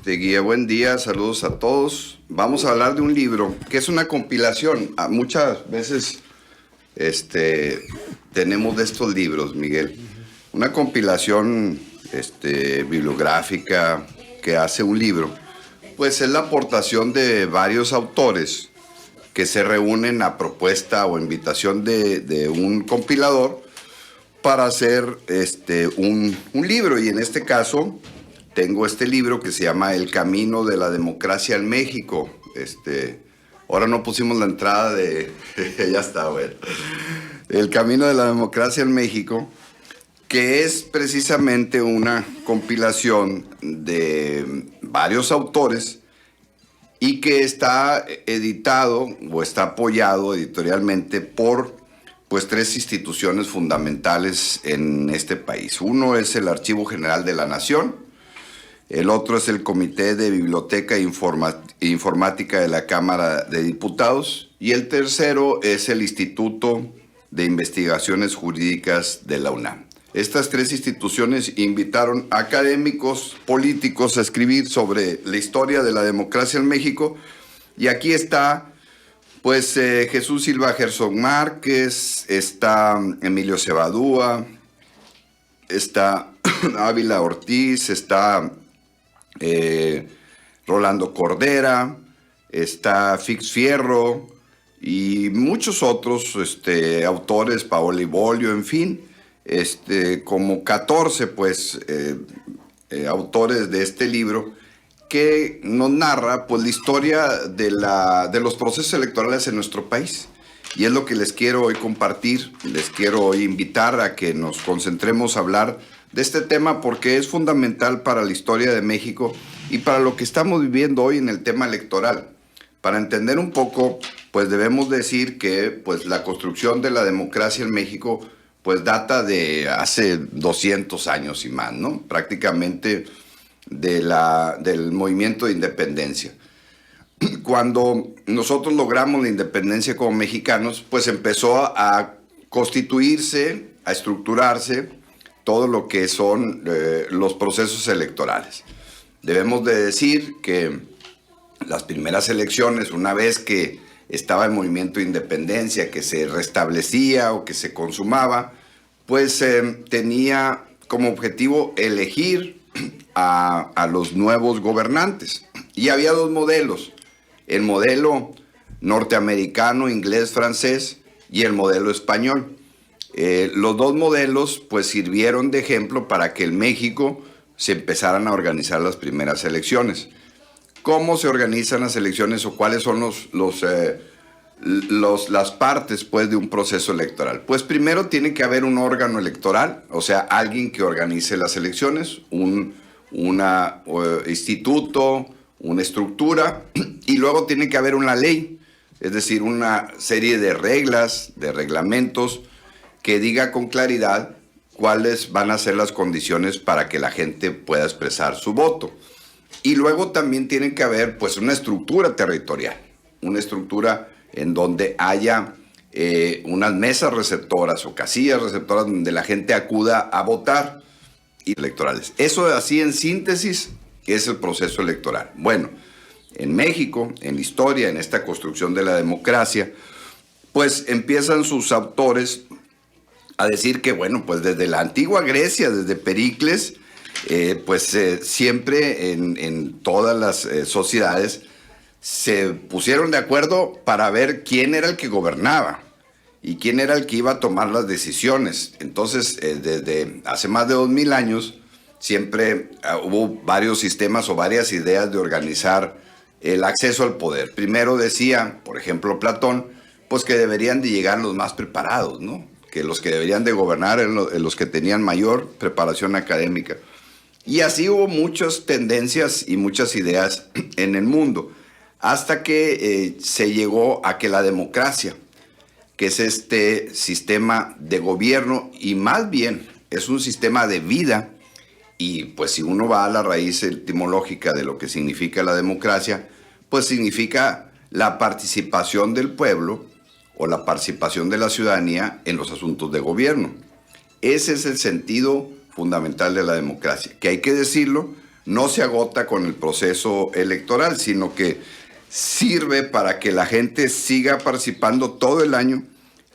Guía, buen día, saludos a todos. Vamos a hablar de un libro que es una compilación. Muchas veces tenemos de estos libros, Miguel. Una compilación bibliográfica que hace un libro. Pues es la aportación de varios autores que se reúnen a propuesta o invitación de un compilador para hacer un libro. Y en este caso tengo este libro que se llama El Camino de la Democracia en México. Ahora no pusimos la entrada de... ya está, bueno. El Camino de la Democracia en México, que es precisamente una compilación de varios autores y que está editado o está apoyado editorialmente por pues tres instituciones fundamentales en este país. Uno es el Archivo General de la Nación, el otro es el Comité de Biblioteca e Informática de la Cámara de Diputados y el tercero es el Instituto de Investigaciones Jurídicas de la UNAM. Estas tres instituciones invitaron a académicos políticos a escribir sobre la historia de la democracia en México y aquí está pues Jesús Silva Herzog Márquez, está Emilio Cebadúa, está Ávila Ortiz, está Rolando Cordera, está Fix Fierro y muchos otros autores, Paola Ibolio, en fin, como 14 pues autores de este libro que nos narra pues la historia de los procesos electorales en nuestro país. Y es lo que les quiero hoy compartir, les quiero hoy invitar a que nos concentremos a hablar de este tema porque es fundamental para la historia de México y para lo que estamos viviendo hoy en el tema electoral. Para entender un poco, pues debemos decir que pues la construcción de la democracia en México pues data de hace 200 años y más, ¿no? Prácticamente del movimiento de independencia. Cuando nosotros logramos la independencia como mexicanos, pues empezó a constituirse, a estructurarse todo lo que son los procesos electorales. Debemos de decir que las primeras elecciones, una vez que estaba el movimiento de independencia, que se restablecía o que se consumaba, pues tenía como objetivo elegir a los nuevos gobernantes. Y había dos modelos, el modelo norteamericano, inglés, francés y el modelo español. Los dos modelos pues sirvieron de ejemplo para que en México se empezaran a organizar las primeras elecciones. ¿Cómo se organizan las elecciones o cuáles son las partes pues de un proceso electoral? Pues primero tiene que haber un órgano electoral, o sea, alguien que organice las elecciones, un instituto, una estructura, y luego tiene que haber una ley, es decir, una serie de reglas, de reglamentos que diga con claridad cuáles van a ser las condiciones para que la gente pueda expresar su voto. Y luego también tiene que haber pues una estructura territorial, una estructura en donde haya unas mesas receptoras o casillas receptoras donde la gente acuda a votar y electorales. Eso así en síntesis es el proceso electoral. Bueno, en México, en la historia, en esta construcción de la democracia, pues empiezan sus autores a decir que, bueno, pues desde la antigua Grecia, desde Pericles, siempre en todas las sociedades se pusieron de acuerdo para ver quién era el que gobernaba y quién era el que iba a tomar las decisiones. Entonces, desde hace más de 2000 años, siempre hubo varios sistemas o varias ideas de organizar el acceso al poder. Primero decía, por ejemplo, Platón, pues que deberían de llegar los más preparados, ¿no? Que los que deberían de gobernar eran los que tenían mayor preparación académica. Y así hubo muchas tendencias y muchas ideas en el mundo, hasta que se llegó a que la democracia, que es este sistema de gobierno y más bien es un sistema de vida, y pues si uno va a la raíz etimológica de lo que significa la democracia, pues significa la participación del pueblo o la participación de la ciudadanía en los asuntos de gobierno. Ese es el sentido fundamental de la democracia, que hay que decirlo no se agota con el proceso electoral, sino que sirve para que la gente siga participando todo el año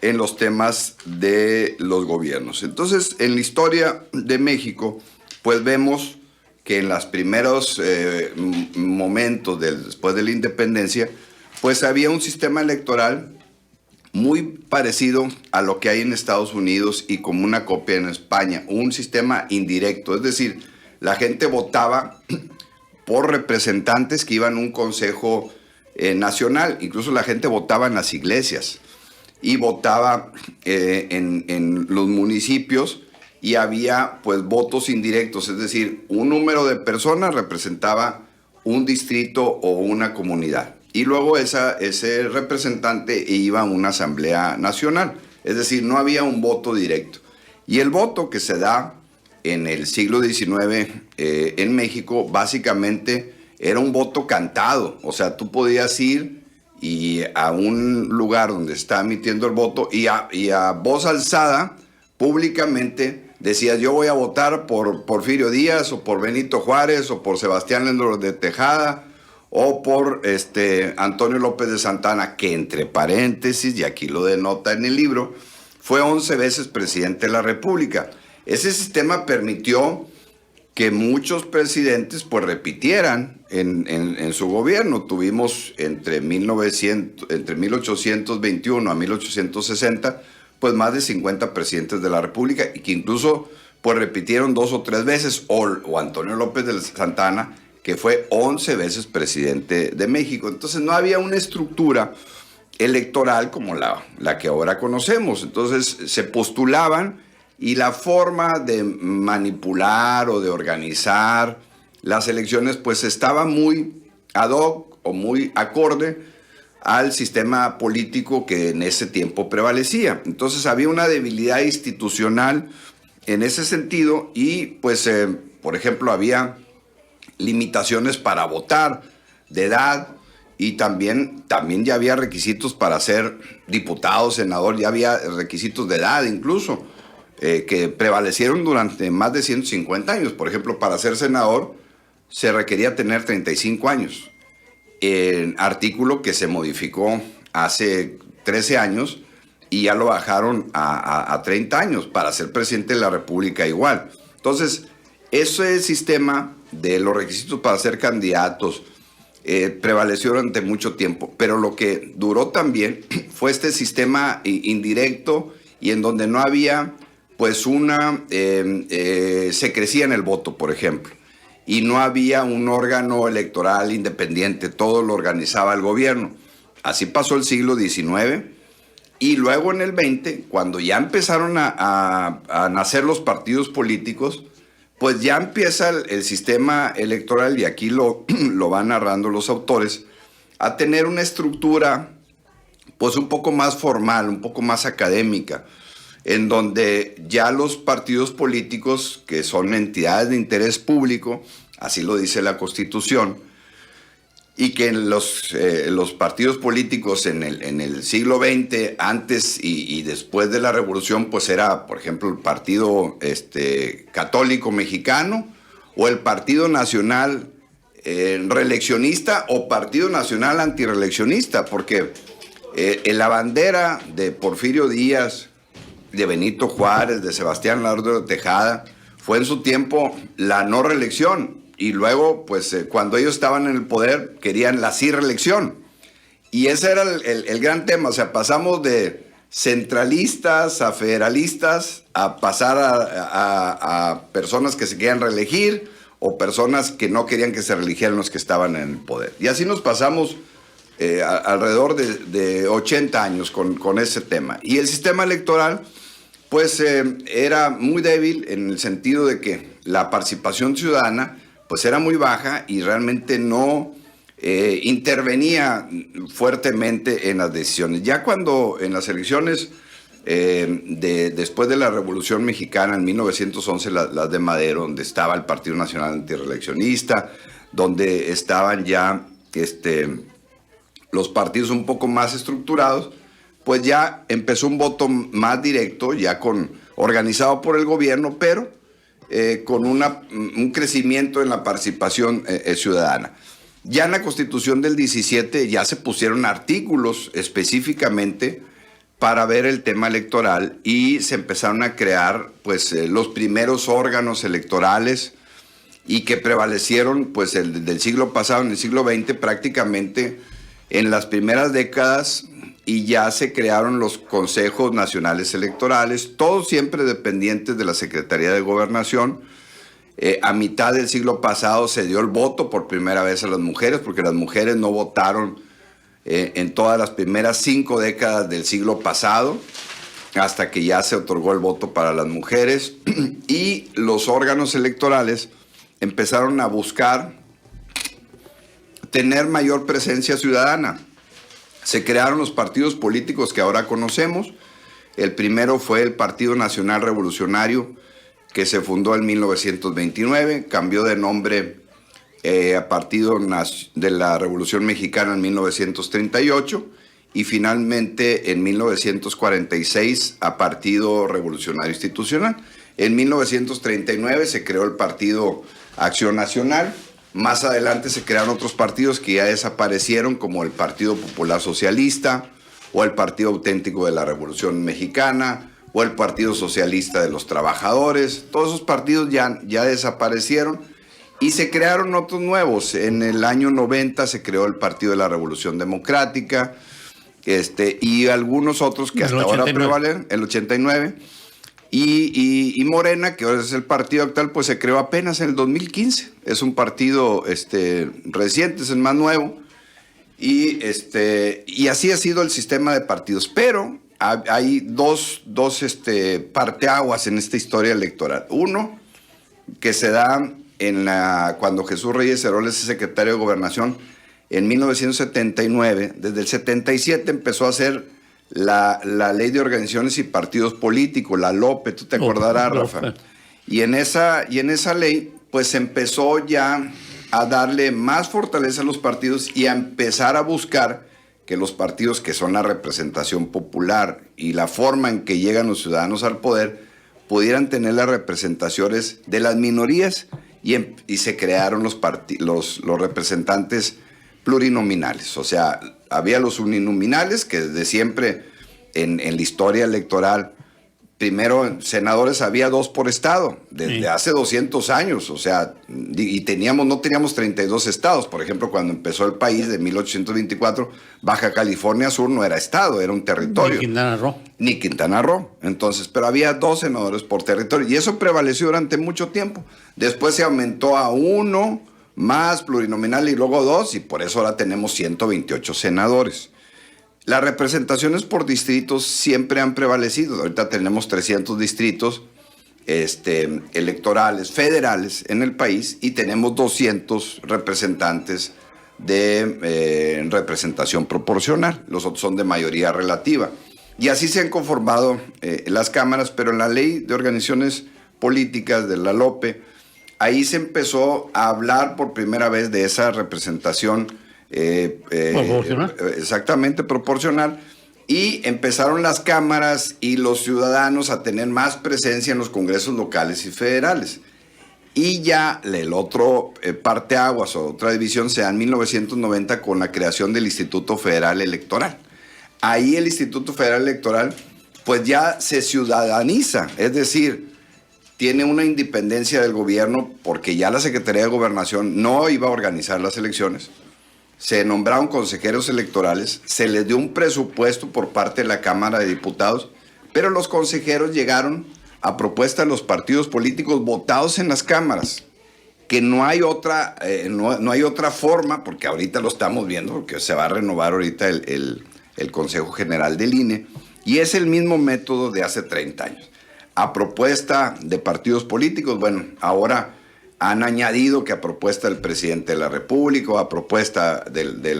en los temas de los gobiernos. Entonces, en la historia de México, pues vemos que en los primeros momentos después de la independencia, pues había un sistema electoral muy parecido a lo que hay en Estados Unidos y como una copia en España, un sistema indirecto, es decir, la gente votaba por representantes que iban a un consejo nacional, incluso la gente votaba en las iglesias y votaba en los municipios y había pues votos indirectos, es decir, un número de personas representaba un distrito o una comunidad. Y luego ese representante iba a una asamblea nacional. Es decir, no había un voto directo. Y el voto que se da en el siglo XIX en México, básicamente era un voto cantado. O sea, tú podías ir a un lugar donde está emitiendo el voto y a voz alzada, públicamente, decías, yo voy a votar por Porfirio Díaz o por Benito Juárez o por Sebastián Lerdo de Tejada o por Antonio López de Santana, que entre paréntesis, y aquí lo denota en el libro, fue 11 veces presidente de la República. Ese sistema permitió que muchos presidentes pues repitieran en su gobierno. Tuvimos entre 1821 a 1860 pues más de 50 presidentes de la República y que incluso pues repitieron 2 o 3 veces, o Antonio López de Santana, que fue 11 veces presidente de México. Entonces no había una estructura electoral como la que ahora conocemos. Entonces se postulaban y la forma de manipular o de organizar las elecciones pues estaba muy ad hoc o muy acorde al sistema político que en ese tiempo prevalecía. Entonces había una debilidad institucional en ese sentido y pues por ejemplo había limitaciones para votar de edad y también ya había requisitos para ser diputado, senador, ya había requisitos de edad incluso que prevalecieron durante más de 150 años. Por ejemplo, para ser senador se requería tener 35 años. Artículo que se modificó hace 13 años y ya lo bajaron a 30 años para ser presidente de la República igual. Entonces, ese sistema de los requisitos para ser candidatos prevaleció durante mucho tiempo, pero lo que duró también fue este sistema indirecto y en donde no había pues se crecía en el voto, por ejemplo, y no había un órgano electoral independiente, todo lo organizaba el gobierno. Así pasó el siglo XIX y luego en el XX, cuando ya empezaron a nacer los partidos políticos, pues ya empieza el sistema electoral, y aquí lo van narrando los autores, a tener una estructura pues un poco más formal, un poco más académica, en donde ya los partidos políticos, que son entidades de interés público, así lo dice la Constitución, y que en los partidos políticos en el siglo XX, antes y después de la Revolución, pues era, por ejemplo, el Partido Católico Mexicano o el Partido Nacional Reeleccionista o Partido Nacional Antireeleccionista, porque en la bandera de Porfirio Díaz, de Benito Juárez, de Sebastián Lerdo de Tejada, fue en su tiempo la no reelección. Y luego, pues, cuando ellos estaban en el poder, querían la sí reelección. Y ese era el gran tema. O sea, pasamos de centralistas a federalistas a pasar a personas que se querían reelegir o personas que no querían que se reeligieran los que estaban en el poder. Y así nos pasamos alrededor de 80 años con ese tema. Y el sistema electoral, pues, era muy débil en el sentido de que la participación ciudadana pues era muy baja y realmente no intervenía fuertemente en las decisiones. Ya cuando en las elecciones después de la Revolución Mexicana en 1911, las de Madero, donde estaba el Partido Nacional Antireeleccionista, donde estaban ya los partidos un poco más estructurados, pues ya empezó un voto más directo, ya organizado por el gobierno, pero con un crecimiento en la participación ciudadana. Ya en la Constitución del 17 ya se pusieron artículos específicamente para ver el tema electoral y se empezaron a crear pues los primeros órganos electorales y que prevalecieron pues del siglo pasado, en el siglo XX prácticamente en las primeras décadas, y ya se crearon los consejos nacionales electorales, todos siempre dependientes de la Secretaría de Gobernación. A mitad del siglo pasado se dio el voto por primera vez a las mujeres, porque las mujeres no votaron en todas las primeras 5 décadas del siglo pasado, hasta que ya se otorgó el voto para las mujeres, y los órganos electorales empezaron a buscar tener mayor presencia ciudadana. Se crearon los partidos políticos que ahora conocemos. El primero fue el Partido Nacional Revolucionario, que se fundó en 1929, cambió de nombre a Partido de la Revolución Mexicana en 1938 y finalmente en 1946 a Partido Revolucionario Institucional. En 1939 se creó el Partido Acción Nacional. Más adelante se crearon otros partidos que ya desaparecieron, como el Partido Popular Socialista o el Partido Auténtico de la Revolución Mexicana o el Partido Socialista de los Trabajadores. Todos esos partidos ya desaparecieron y se crearon otros nuevos. En el año 90 se creó el Partido de la Revolución Democrática y algunos otros que hasta ahora prevalen, el 89. Y Morena, que ahora es el partido actual, pues se creó apenas en el 2015. Es un partido reciente, es el más nuevo. Y así ha sido el sistema de partidos. Pero hay dos parteaguas en esta historia electoral. Uno, que se da cuando Jesús Reyes Heroles es secretario de Gobernación en 1979. Desde el 77 empezó a hacer la Ley de Organizaciones y Partidos Políticos, la LOPE, tú te acordarás, Rafa. Y en esa ley, pues empezó ya a darle más fortaleza a los partidos y a empezar a buscar que los partidos, que son la representación popular y la forma en que llegan los ciudadanos al poder, pudieran tener las representaciones de las minorías y se crearon los representantes plurinominales. O sea, había los uninominales, que desde siempre en la historia electoral, primero senadores había 2 por estado, desde hace 200 años, o sea, y no teníamos 32 estados. Por ejemplo, cuando empezó el país de 1824, Baja California Sur no era estado, era un territorio. Ni Quintana Roo. Entonces, pero había 2 senadores por territorio, y eso prevaleció durante mucho tiempo. Después se aumentó a 1 más plurinominal y luego 2, y por eso ahora tenemos 128 senadores. Las representaciones por distritos siempre han prevalecido. Ahorita tenemos 300 distritos electorales federales en el país y tenemos 200 representantes de representación proporcional. Los otros son de mayoría relativa. Y así se han conformado las cámaras, pero en la Ley de Organizaciones Políticas de la LOPE, ahí se empezó a hablar por primera vez de esa representación proporcional. Exactamente, proporcional. Y empezaron las cámaras y los ciudadanos a tener más presencia en los congresos locales y federales. Y ya el otro parteaguas o otra división se da en 1990 con la creación del Instituto Federal Electoral. Ahí el Instituto Federal Electoral pues ya se ciudadaniza, es decir, tiene una independencia del gobierno, porque ya la Secretaría de Gobernación no iba a organizar las elecciones. Se nombraron consejeros electorales, se les dio un presupuesto por parte de la Cámara de Diputados, pero los consejeros llegaron a propuesta de los partidos políticos votados en las cámaras, que no hay otra forma, porque ahorita lo estamos viendo, porque se va a renovar ahorita el Consejo General del INE, y es el mismo método de hace 30 años. A propuesta de partidos políticos, bueno, ahora han añadido que a propuesta del presidente de la República o a propuesta de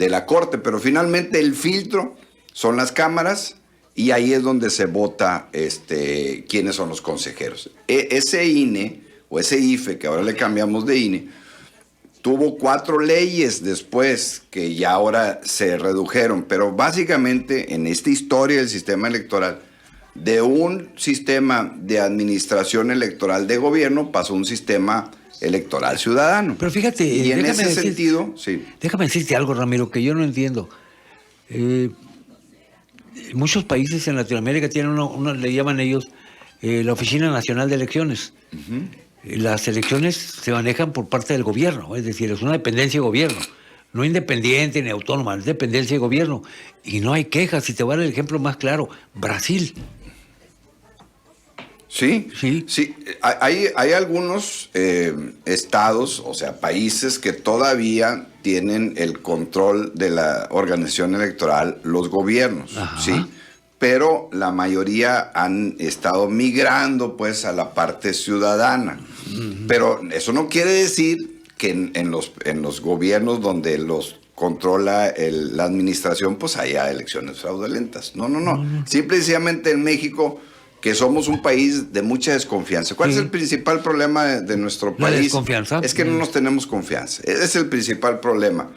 la Corte, pero finalmente el filtro son las cámaras y ahí es donde se vota quiénes son los consejeros. Ese INE o ese IFE, que ahora le cambiamos de INE, tuvo 4 leyes después que ya ahora se redujeron, pero básicamente en esta historia del sistema electoral de un sistema de administración electoral de gobierno pasó a un sistema electoral ciudadano. Pero fíjate, y en ese sentido, sí. Déjame decirte algo, Ramiro, que yo no entiendo. Muchos países en Latinoamérica tienen le llaman ellos la Oficina Nacional de Elecciones. Las elecciones se manejan por parte del gobierno, es decir, es una dependencia de gobierno, no independiente ni autónoma, es dependencia de gobierno. Y no hay quejas. Si te voy a dar el ejemplo más claro, Brasil. Sí. Hay algunos estados, o sea, países que todavía tienen el control de la organización electoral, los gobiernos, Ajá. ¿sí? Pero la mayoría han estado migrando, pues, a la parte ciudadana. Pero eso no quiere decir que en los gobiernos donde los controla la administración, pues haya elecciones fraudulentas. No. Simple y sencillamente en México, que somos un país de mucha desconfianza. ¿Cuál es el principal problema de nuestro país? La desconfianza. Es que no nos tenemos confianza. Ese es el principal problema.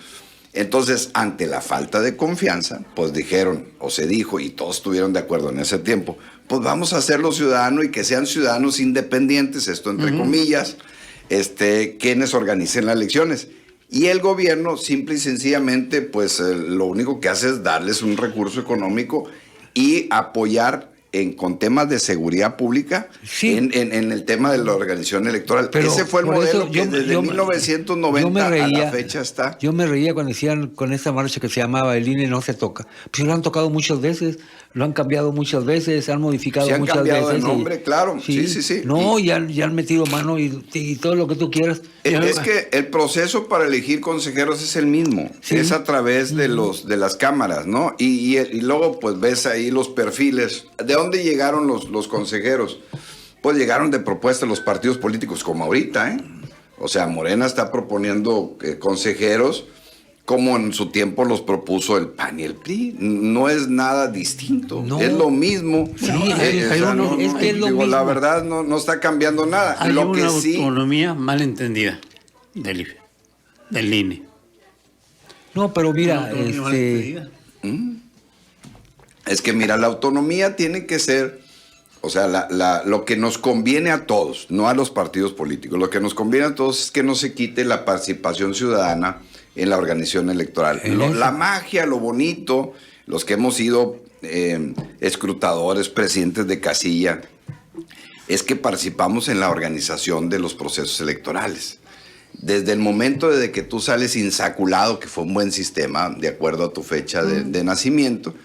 Entonces, ante la falta de confianza, pues dijeron, o se dijo, y todos estuvieron de acuerdo en ese tiempo, pues vamos a hacerlo ciudadano y que sean ciudadanos independientes, esto entre comillas, quienes organicen las elecciones. Y el gobierno, simple y sencillamente, pues lo único que hace es darles un recurso económico y apoyar con temas de seguridad pública en el tema de la organización electoral. Pero ese fue el modelo que desde 1990 a la fecha está. Yo me reía cuando decían con esa marcha que se llamaba El INE no se toca. Pues lo han tocado muchas veces, lo han cambiado muchas veces, han modificado muchas veces. Se han cambiado de nombre, claro. Sí. No, ya han metido mano y todo lo que tú quieras. Es que el proceso para elegir consejeros es el mismo. Sí. Es a través de las cámaras, ¿no? Y luego pues ves ahí los perfiles. ¿De dónde llegaron los consejeros? Pues llegaron de propuestas de los partidos políticos, como ahorita, ¿eh? O sea, Morena está proponiendo consejeros como en su tiempo los propuso el PAN y el PRI. No es nada distinto. No. Es lo mismo. Sí, es que es lo mismo. La verdad no está cambiando nada. Hay una autonomía mal entendida del INE. No, pero mira, es que mira, la autonomía tiene que ser, o sea, lo que nos conviene a todos, no a los partidos políticos. Lo que nos conviene a todos es que no se quite la participación ciudadana en la organización electoral. La magia, lo bonito, los que hemos sido escrutadores, presidentes de casilla, es que participamos en la organización de los procesos electorales. Desde el momento de que tú sales insaculado, que fue un buen sistema, de acuerdo a tu fecha de nacimiento,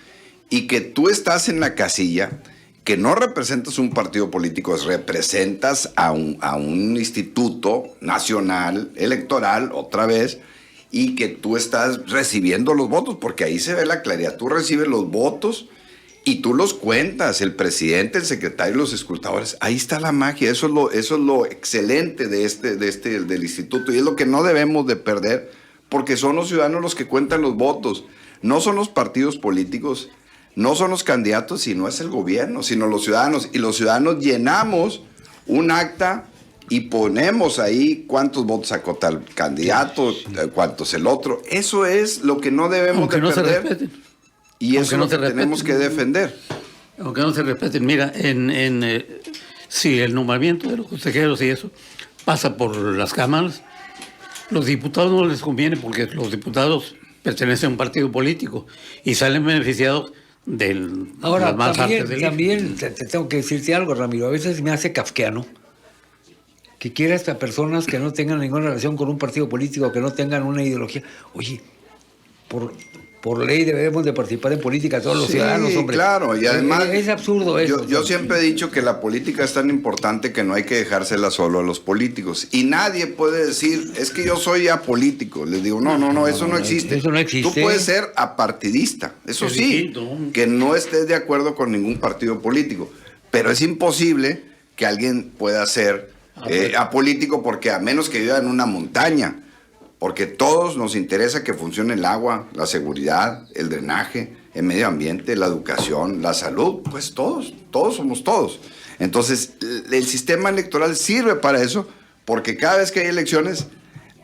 y que tú estás en la casilla, que no representas un partido político, representas a un instituto nacional electoral, otra vez, y que tú estás recibiendo los votos, porque ahí se ve la claridad. Tú recibes los votos y tú los cuentas, el presidente, el secretario y los escrutadores. Ahí está la magia, eso es lo excelente del instituto, y es lo que no debemos de perder, porque son los ciudadanos los que cuentan los votos, no son los partidos políticos, no son los candidatos, sino es el gobierno, sino los ciudadanos, y los ciudadanos llenamos un acta y ponemos ahí cuántos votos sacó tal candidato, cuántos el otro. Eso es lo que no debemos de perder. Y eso es lo que tenemos que defender. Aunque no se respeten. Mira, si el nombramiento de los consejeros y eso pasa por las cámaras, los diputados no les conviene porque los diputados pertenecen a un partido político y salen beneficiados del... Ahora, también te tengo que decirte algo, Ramiro. A veces me hace kafkiano que quiera hasta personas que no tengan ninguna relación con un partido político, que no tengan una ideología. Oye, por ley debemos de participar en política todos los ciudadanos, hombre. Claro, y además... Es absurdo eso. Yo siempre he dicho que la política es tan importante que no hay que dejársela solo a los políticos. Y nadie puede decir, es que yo soy apolítico. Les digo, no, eso no existe. Eso no existe. Tú puedes ser apartidista, eso sí, que no estés de acuerdo con ningún partido político. Pero es imposible que alguien pueda ser apolítico, porque a menos que viva en una montaña. Porque todos nos interesa que funcione el agua, la seguridad, el drenaje, el medio ambiente, la educación, la salud. Pues todos somos todos. Entonces, el sistema electoral sirve para eso, porque cada vez que hay elecciones,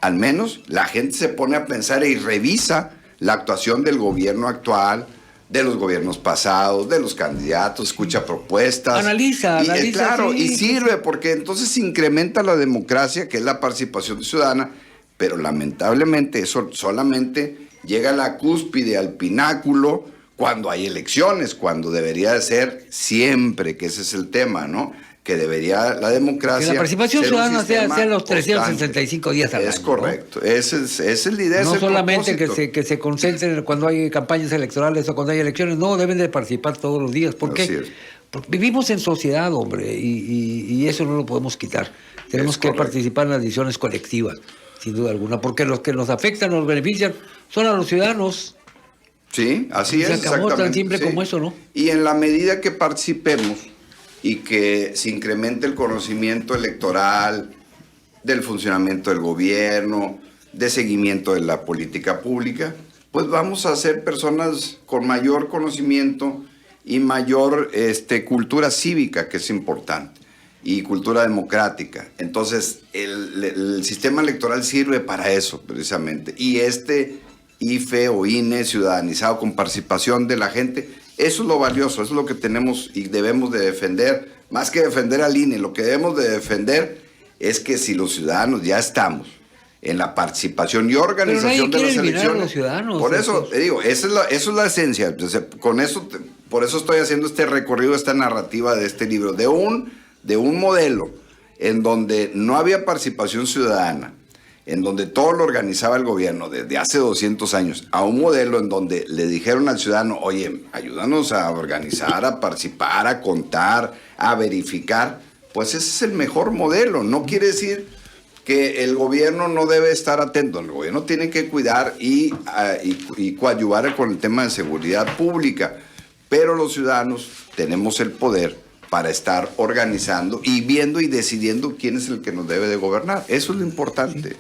al menos la gente se pone a pensar y revisa la actuación del gobierno actual, de los gobiernos pasados, de los candidatos, escucha propuestas. Analiza, Claro, sí, y sirve porque entonces incrementa la democracia, que es la participación ciudadana, pero lamentablemente eso solamente llega a la cúspide, al pináculo, cuando hay elecciones, cuando debería de ser siempre, que ese es el tema, ¿no? Que debería la democracia... Que la participación ser un ciudadana sea sistema los 365 constante. días al año. Es correcto, esa es la idea. No es el solamente propósito. que se concentren cuando hay campañas electorales o cuando hay elecciones, no, deben de participar todos los días. ¿Por Así qué? es. Porque vivimos en sociedad, hombre, y eso no lo podemos quitar. Tenemos Es que correcto. participar en las decisiones colectivas, sin duda alguna, porque los que nos afectan, nos benefician, son a los ciudadanos. Sí, así Se es. acabó, tan exactamente, simple sí. como eso, ¿no? Y en la medida que participemos y que se incremente el conocimiento electoral, del funcionamiento del gobierno, de seguimiento de la política pública, pues vamos a ser personas con mayor conocimiento y mayor cultura cívica, que es importante, y cultura democrática. Entonces, el sistema electoral sirve para eso, precisamente. Y IFE o INE ciudadanizado con participación de la gente, eso es lo valioso, eso es lo que tenemos y debemos de defender. Más que defender al INE, lo que debemos de defender es que si los ciudadanos ya estamos en la participación y organización de las elecciones, a los ciudadanos, por eso te digo, eso es la esencia. Entonces, por eso estoy haciendo este recorrido, esta narrativa de este libro, de un modelo en donde no había participación ciudadana, en donde todo lo organizaba el gobierno desde hace 200 años, a un modelo en donde le dijeron al ciudadano, oye, ayúdanos a organizar, a participar, a contar, a verificar. Pues ese es el mejor modelo. No quiere decir que el gobierno no debe estar atento. El gobierno tiene que cuidar y coadyuvar con el tema de seguridad pública. Pero los ciudadanos tenemos el poder para estar organizando y viendo y decidiendo quién es el que nos debe de gobernar. Eso es lo importante.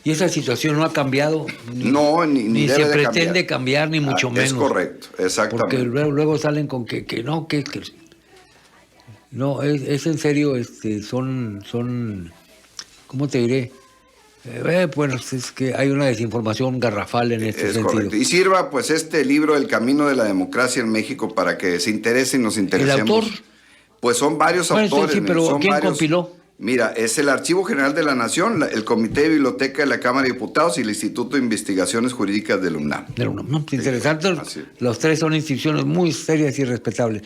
Y esa situación no ha cambiado. No, ni se debe de pretende cambiar, ni mucho menos. Es correcto, exactamente. Porque luego salen con que no, que no, es en serio, son, ¿cómo te diré? Bueno, es que hay una desinformación garrafal en este Es sentido. correcto. Y sirva pues este libro, El Camino de la Democracia en México, para que se interese y nos interesemos. ¿El autor? Pues son varios Bueno, autores. sí, pero son ¿quién varios. compiló? Mira, es el Archivo General de la Nación, el Comité de Biblioteca de la Cámara de Diputados y el Instituto de Investigaciones Jurídicas del UNAM. No, interesante. así es. Los tres son instituciones muy serias y respetables.